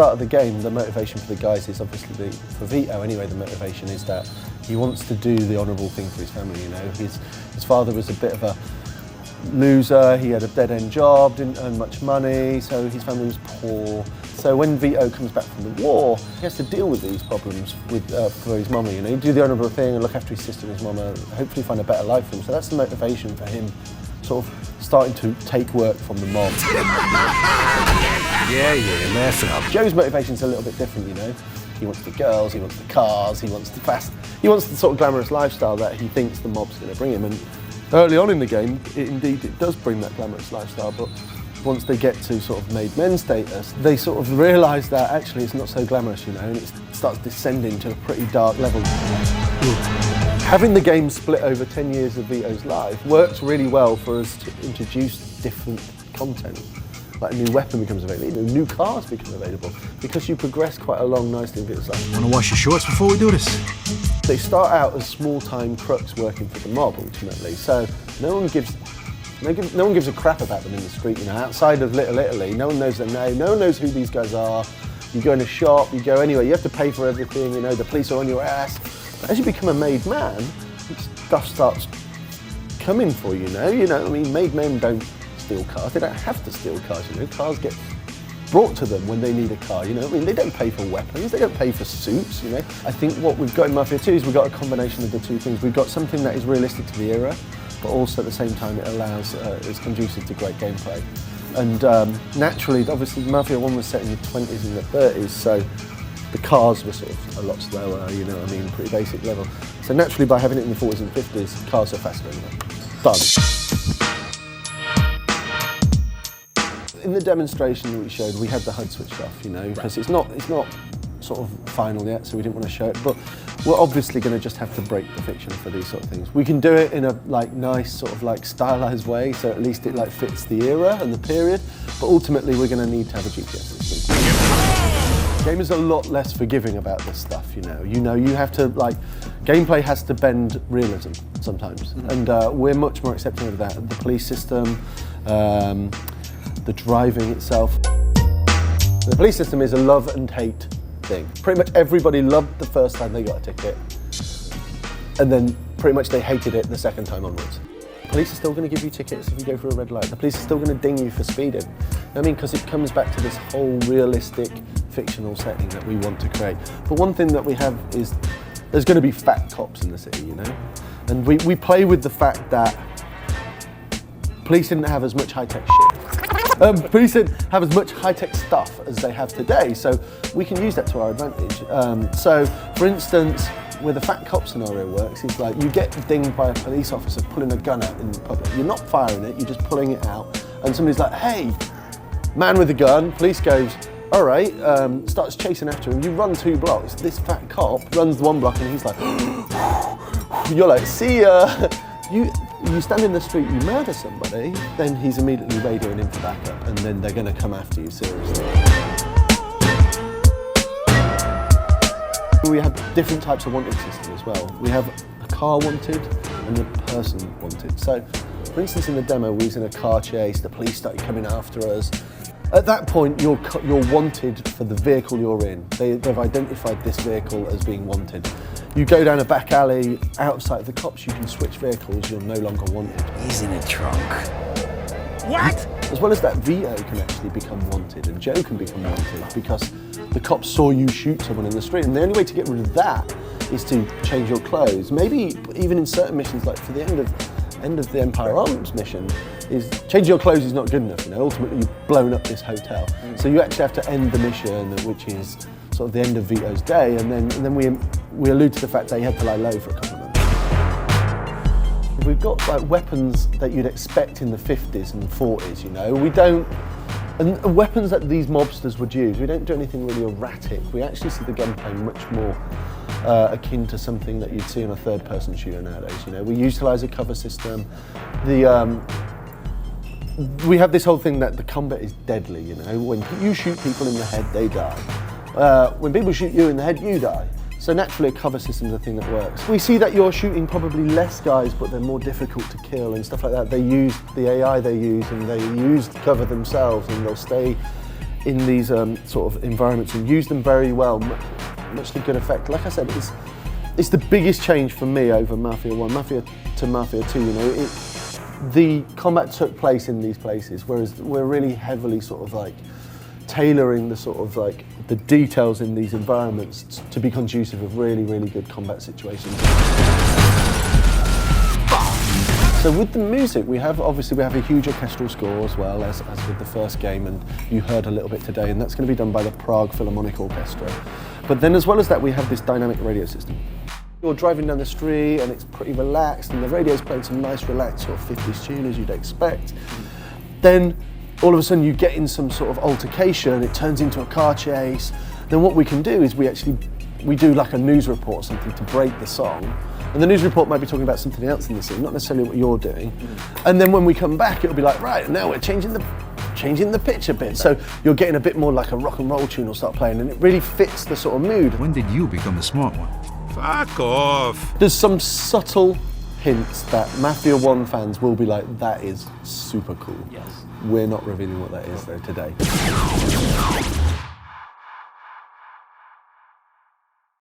start of the game, the motivation for the guys is obviously, for Vito anyway, the motivation is that he wants to do the honourable thing for his family, you know. His father was a bit of a loser, he had a dead-end job, didn't earn much money, so his family was poor. So when Vito comes back from the war, he has to deal with these problems with, for his mama, you know. Do the honourable thing and look after his sister and his mama, hopefully find a better life for him. So that's the motivation for him, sort of starting to take work from the mob. Yeah, Mafia. Joe's motivation's a little bit different, you know. He wants the girls, he wants the cars, he wants the sort of glamorous lifestyle that he thinks the mob's going to bring him. And early on in the game, it does bring that glamorous lifestyle, but once they get to sort of made men status, they sort of realise that actually it's not so glamorous, you know, and it starts descending to a pretty dark level. Having the game split over 10 years of Vito's life works really well for us to introduce different content. Like a new weapon becomes available, new cars become available, because you progress quite along nicely in Vito's life. Want to wash your shorts before we do this? They start out as small-time crooks working for the mob, ultimately, so no one gives a crap about them in the street, you know. Outside of Little Italy, no one knows their name, no one knows who these guys are. You go in a shop, you go anywhere, you have to pay for everything, you know, the police are on your ass. As you become a made man, stuff starts coming for you, you know. I mean, made men don't steal cars, they don't have to steal cars, you know. Cars get brought to them when they need a car, you know. I mean, they don't pay for weapons, they don't pay for suits, you know. I think what we've got in Mafia 2 is we've got a combination of the two things. We've got something that is realistic to the era, but also at the same time it allows, it's conducive to great gameplay. And naturally, obviously Mafia 1 was set in the 20s and the 30s, so the cars were sort of a lot slower, you know what I mean, pretty basic level. So naturally, by having it in the 40s and 50s, cars are faster anyway. Done. In the demonstration that we showed, we had the HUD switched off, you know, because it's not sort of final yet, so we didn't want to show it. But we're obviously going to just have to break the fiction for these sort of things. We can do it in a nice sort of stylized way, so at least it fits the era and the period. But ultimately, we're going to need to have a GPS system. The game is a lot less forgiving about this stuff, you know. You have to gameplay has to bend realism sometimes, and we're much more accepting of that. The police system, the driving itself. The police system is a love and hate thing. Pretty much everybody loved the first time they got a ticket, and then pretty much they hated it the second time onwards. The police are still going to give you tickets if you go through a red light. The police are still going to ding you for speeding. I mean, because it comes back to this whole realistic, fictional setting that we want to create. But one thing that we have is there's going to be fat cops in the city, you know? And we play with the fact that police didn't have as much high-tech shit. Police didn't have as much high-tech stuff as they have today, so we can use that to our advantage. So, for instance, where the fat cop scenario works is you get dinged by a police officer pulling a gun out in public. You're not firing it, you're just pulling it out, and somebody's like, hey, man with a gun, police goes, all right, starts chasing after him. You run 2 blocks, this fat cop runs 1 block and he's like, you're like, see ya. You stand in the street, you murder somebody, then he's immediately radioing in for backup, and then they're going to come after you seriously. We have different types of wanted system as well. We have a car wanted and a person wanted. So, for instance, in the demo, we was in a car chase, the police started coming after us. At that point, you're wanted for the vehicle you're in. They've identified this vehicle as being wanted. You go down a back alley, outside of the cops, you can switch vehicles, you're no longer wanted. He's in a trunk. What? As well as that, Vito can actually become wanted, and Joe can become wanted, because the cops saw you shoot someone in the street, and the only way to get rid of that is to change your clothes. Maybe even in certain missions, like for the end of the Empire Arms mission, is changing your clothes is not good enough, you know. Ultimately, you've blown up this hotel. So you actually have to end the mission, which is sort of the end of Vito's day, and then we allude to the fact that he had to lie low for a couple of months. We've got weapons that you'd expect in the 50s and 40s, you know. We don't, and weapons that these mobsters would use, we don't do anything really erratic. We actually see the gunplay much more akin to something that you'd see in a third-person shooter nowadays, you know. We utilise a cover system. We have this whole thing that the combat is deadly, you know. When you shoot people in the head, they die. When people shoot you in the head, you die. So naturally a cover system is a thing that works. We see that you're shooting probably less guys, but they're more difficult to kill and stuff like that. They use the AI they use, and they use cover themselves, and they'll stay in these sort of environments and use them very well, much to good effect. Like I said, it's the biggest change for me over Mafia 1, Mafia to Mafia 2, you know. The combat took place in these places, whereas we're really heavily sort of like tailoring the sort of like the details in these environments to be conducive of really, really good combat situations. So with the music, we have a huge orchestral score as well as with the first game, and you heard a little bit today, and that's going to be done by the Prague Philharmonic Orchestra. But then as well as that, we have this dynamic radio system. You're driving down the street and it's pretty relaxed, and the radio's playing some nice relaxed sort of 50s tune as you'd expect. Then all of a sudden you get in some sort of altercation, it turns into a car chase. Then what we can do is we do like a news report or something to break the song. And the news report might be talking about something else in the scene, not necessarily what you're doing. And then when we come back, it'll be like, right, now we're changing the pitch a bit. So you're getting a bit more like a rock and roll tune will start playing, and it really fits the sort of mood. When did you become the smart one? Fuck off! There's some subtle hints that Mafia 1 fans will be like, that is super cool. Yes. We're not revealing what that is though today.